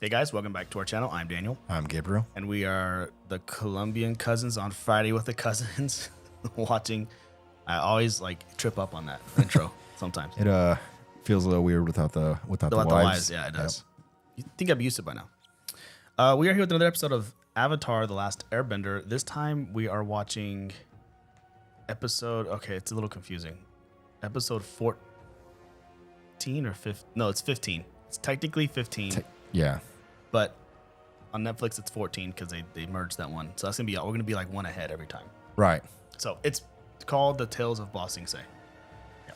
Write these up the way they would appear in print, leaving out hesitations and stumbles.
Hey guys, welcome back to our channel. I'm Daniel. I'm Gabriel. And we are the Colombian cousins on Friday with the cousins watching. I always trip up on that intro sometimes. It feels a little weird without the wives. Yeah, it does. Yep. You think I'd be used to it by now. We are here with another episode of Avatar: The Last Airbender. This time we are watching episode, okay, it's a little confusing. Episode 14 or 15? No, it's 15. It's technically 15. Yeah. But on Netflix, it's 14 because they merged that one. So that's we're gonna be like one ahead every time. Right. So it's called The Tales of Ba Sing Se. Yeah.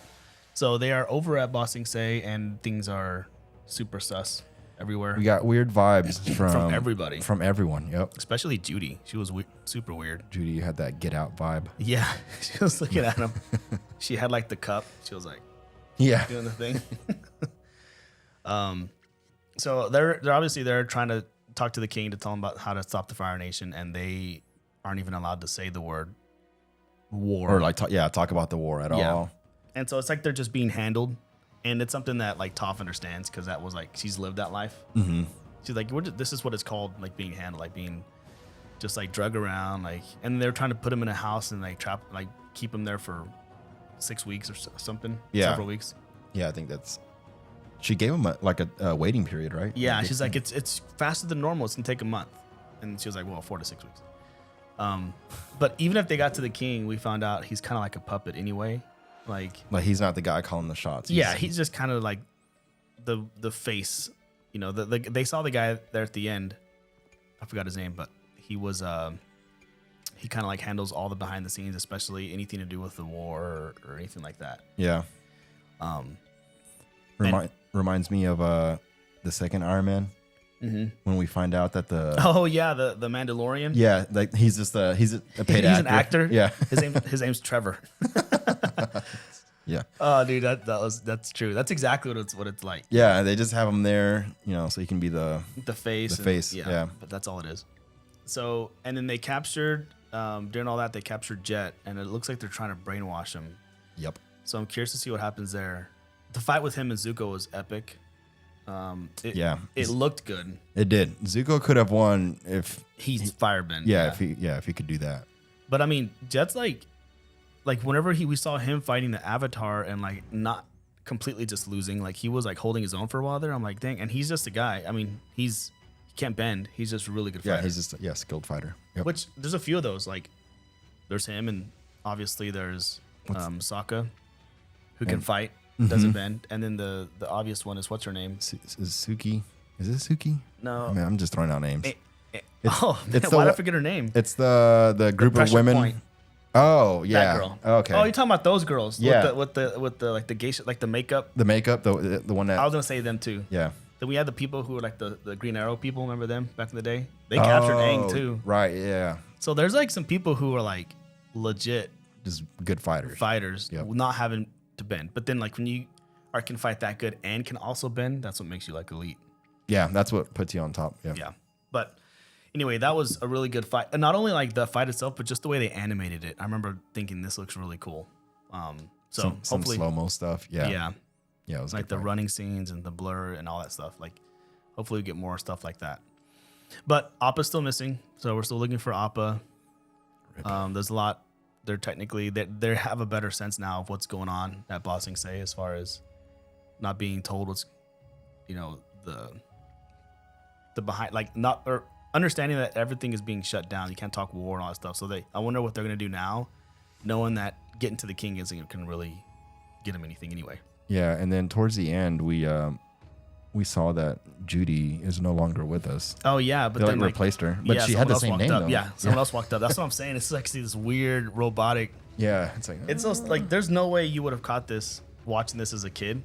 So they are over at Ba Sing Se and things are super sus everywhere. We got weird vibes from everybody. From everyone. Yep. Especially Judy. She was super weird. Judy had that get out vibe. Yeah. She was looking at him. She had like the cup. She was like, yeah, doing the thing. So they're obviously trying to talk to the king to tell him about how to stop the Fire Nation, and they aren't even allowed to say the word war or talk about the war at all. And so it's like they're just being handled, and it's something that like Toph understands because that was like she's lived that life. Mm-hmm. She's like, this is what it's called, like being handled, like being just like drug around, like, and they're trying to put him in a house and like keep him there for 6 weeks or something. Yeah, several weeks. Yeah, I think that's. She gave him a waiting period, right? Yeah, she's like, it's faster than normal. It's gonna take a month, and she was like, well, 4 to 6 weeks. But even if they got to the king, we found out he's kind of like a puppet anyway. Like he's not the guy calling the shots. He's just kind of like the face. You know, they saw the guy there at the end. I forgot his name, but he was he kind of like handles all the behind the scenes, especially anything to do with the war or anything like that. Yeah. Reminds me of the second Iron Man. Mm-hmm. When we find out that the Mandalorian. Yeah, like he's just he's a paid actor. He's an actor. Yeah, his name's Trevor. Yeah. Oh, dude, that's true. That's exactly what it's like. Yeah, they just have him there, so he can be the face. The face. Yeah, but that's all it is. So, and then they captured during all that they captured Jet, and it looks like they're trying to brainwash him. Yep. So I'm curious to see what happens there. The fight with him and Zuko was epic. It looked good. It did. Zuko could have won if he's firebend. Yeah, if he could do that. But I mean, Jet's like whenever we saw him fighting the Avatar and like not completely just losing, like he was like holding his own for a while there. I'm like, dang, and he's just a guy. I mean, he can't bend. He's just a really good fighter. Yeah, he's just a skilled fighter. Yep. Which there's a few of those. Like there's him, and obviously there's Sokka, who can fight. Doesn't bend, and then the obvious one is what's her name? Is Suki? Is it Suki? No, I mean, I'm just throwing out names. Why did I forget her name? It's the group of women. Point. Oh yeah, that girl. Okay. Oh, you're talking about those girls? Yeah, with the like the geisha, like the makeup. The makeup, the one that I was gonna say them too. Yeah. Then we had the people who were like the Green Arrow people. Remember them back in the day? They captured Aang too. Right. Yeah. So there's like some people who are like legit, just good fighters. Yep. Not having to bend, but then like when you can fight that good and can also bend, that's what makes you like elite. Yeah, that's what puts you on top. Yeah. But anyway, that was a really good fight. And not only like the fight itself, but just the way they animated it. I remember thinking this looks really cool. So some hopefully slow-mo stuff. Yeah. It was like the running scenes and the blur and all that stuff. Like hopefully we get more stuff like that. But Appa's still missing, so we're still looking for Appa. There's a lot. They're technically they have a better sense now of what's going on at Ba Sing Se as far as not being told what's, the behind, like not, or understanding that everything is being shut down. You can't talk war and all that stuff. So I wonder what they're going to do now, knowing that getting to the king isn't can really get him anything anyway. Yeah. And then towards the end, we saw that Judy is no longer with us. Oh yeah. But they replaced her, but she had the same name though. Yeah. Someone else walked up. That's what I'm saying. It's actually this weird robotic. Yeah. It's so, like, there's no way you would have caught this watching this as a kid.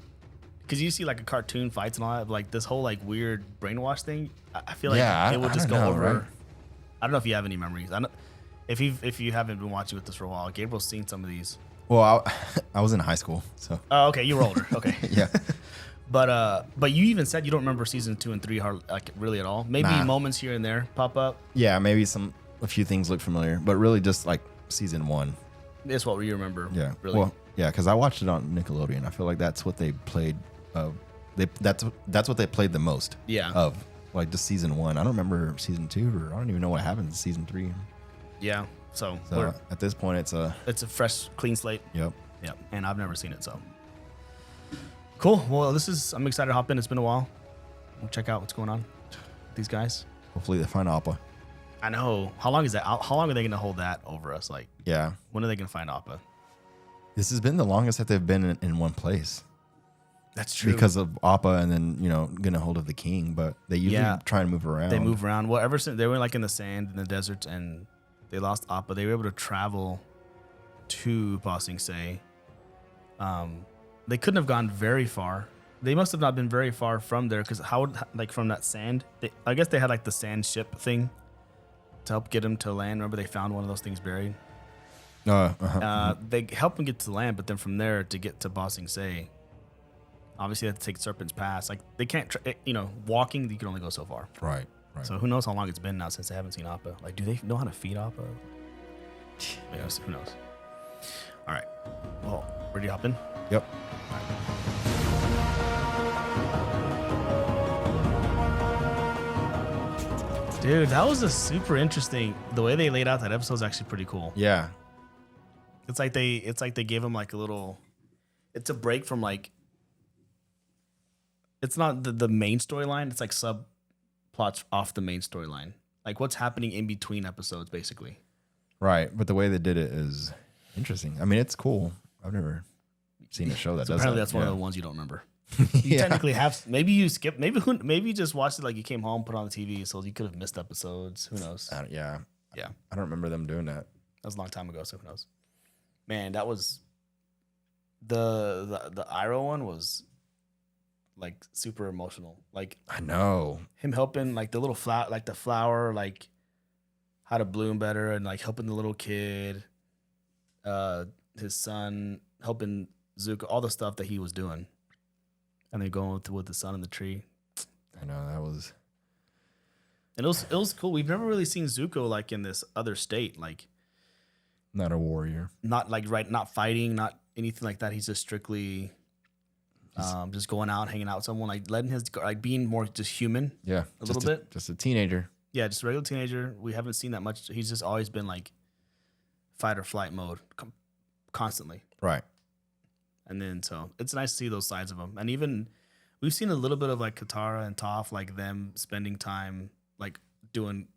Because you see like a cartoon fights and all that, like this whole like weird brainwash thing. I feel like it would just go over. Right? I don't know if you have any memories. I don't. If you haven't been watching with us for a while, Gabriel's seen some of these. Well, I was in high school, so. Oh, okay, you were older. Okay. Yeah. But you even said you don't remember season 2 and 3 like really at all. Maybe moments here and there pop up. Yeah, maybe a few things look familiar, but really just like season 1. It's what you remember. Yeah. Really. Well, yeah, because I watched it on Nickelodeon. I feel like that's what they played. That's what they played the most. Yeah. Of like just season 1. I don't remember season 2, or I don't even know what happened in season 3. Yeah. So at this point, it's a fresh, clean slate. Yep. Yep. And I've never seen it, so cool. Well, I'm excited to hop in. It's been a while. We'll check out what's going on with these guys. Hopefully they find Appa. I know. How long is that? How long are they going to hold that over us? Like, yeah. When are they going to find Appa? This has been the longest that they've been in one place. That's true. Because of Appa and then, getting a hold of the king. But they usually try and move around. They move around. Well, ever since they were like in the sand in the desert and they lost Appa, they were able to travel to Ba Sing Se. They couldn't have gone very far. They must have not been very far from there because from that sand, I guess they had like the sand ship thing to help get them to land. Remember they found one of those things buried? They helped them get to land, but then from there to get to Ba Sing Se, obviously they have to take Serpent's Pass. Like they can't, walking, you can only go so far. Right. So who knows how long it's been now since they haven't seen Appa. Like, do they know how to feed Appa? Who knows? All right. Well, where do you hop in? Yep. Dude, that was a super interesting. The way they laid out that episode is actually pretty cool. Yeah. It's like they gave him like a little. It's a break from like. It's not the main storyline. It's like subplots off the main storyline. Like what's happening in between episodes, basically. Right, but the way they did it is interesting. I mean, it's cool. I've never seen a show that does that. Apparently, that's one of the ones you don't remember. You technically have. Maybe you skipped. Maybe you just watched it like you came home, put on the TV, so you could have missed episodes. Who knows? Yeah. I don't remember them doing that. That was a long time ago, so who knows? Man, that was the Iroh one was like super emotional. Like I know him helping like the little flower, like the flower, like how to bloom better, and like helping the little kid, his son, helping Zuko, all the stuff that he was doing, and then going with the sun and the tree. I know that was, and it was cool. We've never really seen Zuko like in this other state, like not a warrior, not fighting, not anything like that. He's just strictly. Just going out, hanging out with someone, like letting being more just human. Yeah, a little bit. Just a teenager. Yeah, just a regular teenager. We haven't seen that much. He's just always been like fight or flight mode constantly. Right. And then so it's nice to see those sides of him. And even we've seen a little bit of like Katara and Toph, like them spending time like doing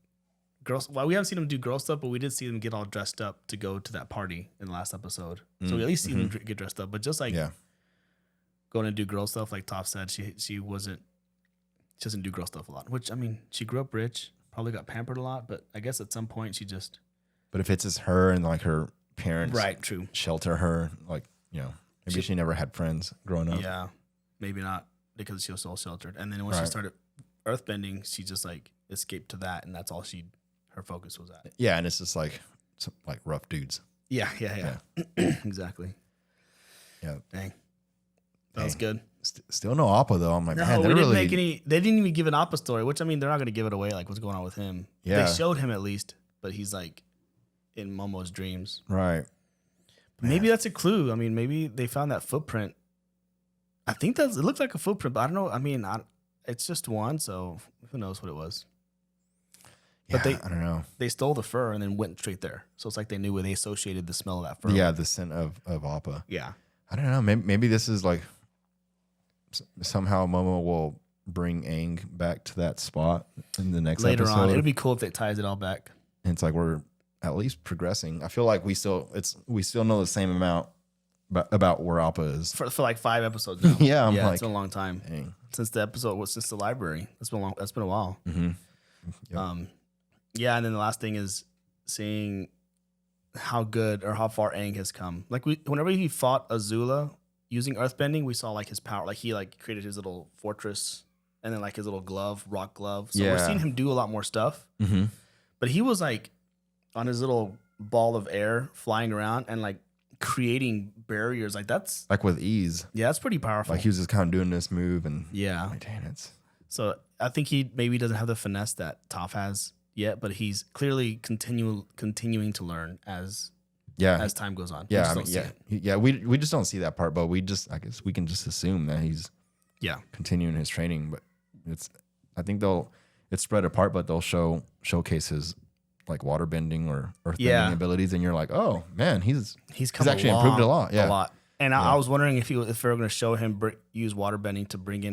girls. Well, we haven't seen them do girl stuff, but we did see them get all dressed up to go to that party in the last episode. So we at least see them get dressed up. But just like going to do girl stuff, like Toph said, she doesn't do girl stuff a lot. Which I mean, she grew up rich, probably got pampered a lot, but I guess at some point she just. But if it's just her and like her parents, right? True. Shelter her, like maybe she never had friends growing up. Yeah, maybe not because she was so sheltered. And then when she started earthbending, she just like escaped to that, and that's all her focus was at. Yeah, and it's just like rough dudes. Yeah. Exactly. Yeah. Dang. That was good. Still no Appa though. I'm like, no, man, we didn't make any. They didn't even give an Appa story, which I mean, they're not going to give it away. Like what's going on with him? Yeah, they showed him at least, but he's like in Momo's dreams. Right. Maybe that's a clue. I mean, maybe they found that footprint. I think it looks like a footprint, but I don't know. I mean, it's just one, so who knows what it was. Yeah, but I don't know. They stole the fur and then went straight there, so it's like they knew where they associated the smell of that fur. Yeah, the scent of Appa. Yeah. I don't know. Maybe this is like somehow Momo will bring Aang back to that spot in the next later episode. on. It'll be cool if it ties it all back. And it's like we're at least progressing. I feel like we still know the same amount about where Appa is for like 5 episodes now. Yeah, it's been a long time. Dang. Since the library. That's been a while. Mm-hmm. Yep. Yeah, and then the last thing is seeing how good or how far Aang has come. Like whenever he fought Azula using earthbending, we saw like his power. Like he like created his little fortress and then like his little rock glove. So we're seeing him do a lot more stuff. Mm-hmm. But he was like on his little ball of air flying around and like creating barriers. Like that's like with ease. Yeah, that's pretty powerful. Like he was just kind of doing this move and like, dang, it's. So I think he maybe doesn't have the finesse that Toph has yet, but he's clearly continuing to learn as time goes on. Yeah, we just don't see that part, but I guess we can just assume that he's continuing his training. But I think it's spread apart, but they'll showcase his like water bending or earth bending abilities, and you're like, oh man, he's actually improved a lot. Yeah, a lot. And I was wondering if they were going to show him use water bending to bring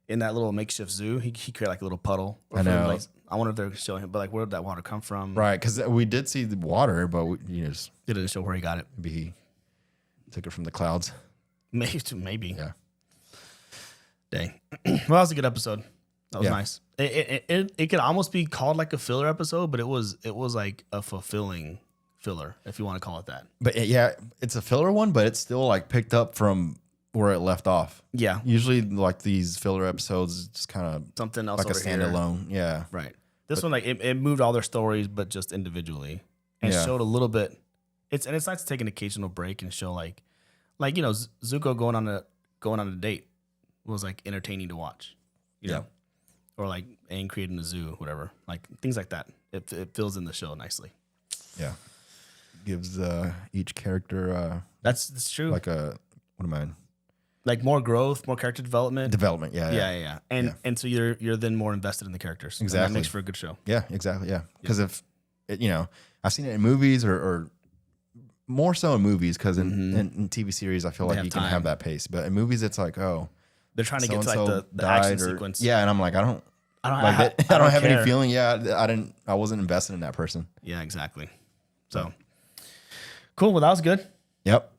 in that little makeshift zoo. He created like a little puddle. I know. Like, I wonder if they're showing him, but like, where did that water come from? Right, because we did see the water, but it didn't show where he got it. Maybe he took it from the clouds. Maybe. Yeah. Dang. Well, that was a good episode. That was nice. It could almost be called like a filler episode, but it was like a fulfilling filler, if you want to call it that. But yeah, it's a filler one, but it's still like picked up from where it left off. Yeah. Usually like these filler episodes just kind of something else like a standalone. Here. Yeah. Right. This one, like it moved all their stories, but just individually, and showed a little bit. It's nice to take an occasional break and show like Zuko going on a date was like entertaining to watch. You know? Or like Aang creating a zoo, whatever, like things like that. It fills in the show nicely. Yeah. Gives each character that's true. Like like more growth, more character development. Yeah. And so you're then more invested in the characters. Exactly. And that makes for a good show. Yeah, exactly. Yeah. Because if I've seen it in movies or more so in movies, because in TV series I feel like you can have that pace, but in movies it's like, oh, they're trying to get to like the action sequence. Yeah, and I'm like, I don't have any feeling. Yeah, I wasn't invested in that person. Yeah, exactly. So cool. Well, that was good. Yep.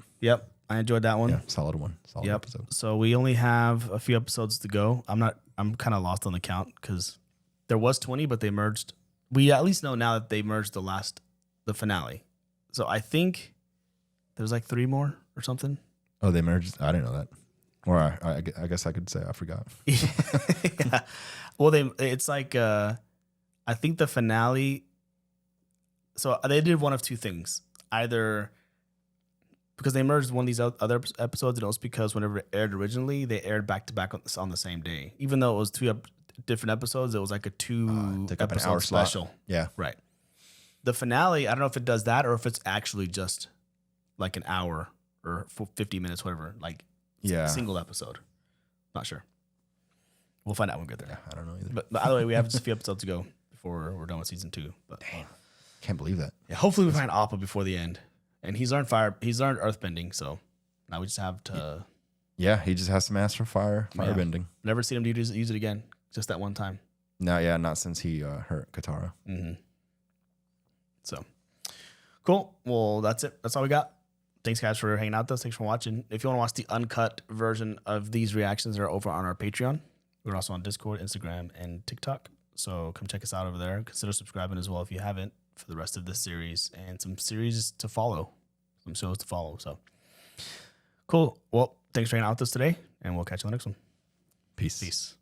I enjoyed that one. Yeah, solid one. Solid episode. So we only have a few episodes to go. I'm kind of lost on the count because there was 20, but they merged. We at least know now that they merged the finale. So I think there's like 3 more or something. Oh, they merged. I didn't know that. Or I guess I could say I forgot. Yeah. Well, it's like I think the finale. So they did one of 2 things. Either because they merged one of these other episodes, and it was because whenever it aired originally, they aired back to back on the same day. Even though it was 2 different episodes, it was like a 2 episode special. Slot. Yeah. Right. The finale, I don't know if it does that or if it's actually just like an hour or 50 minutes, whatever. Like single episode. Not sure. We'll find out when we get there. Yeah, I don't know either. But either way, we have just a few episodes to go before we're done with season 2. But damn, can't believe that. Yeah, hopefully we find Appa before the end. And he's learned earthbending, so now we just have to. Yeah, he just has to master firebending. Never seen him use it again. Just that one time. No, not since he hurt Katara. Mm-hmm. So cool. Well, that's it. That's all we got. Thanks, guys, for hanging out with us. Thanks for watching. If you want to watch the uncut version of these reactions, they're over on our Patreon. We're also on Discord, Instagram, and TikTok. So come check us out over there. Consider subscribing as well if you haven't for the rest of this series and some series to follow, some shows to follow. So cool. Well, thanks for hanging out with us today, and we'll catch you on the next one. Peace. Peace.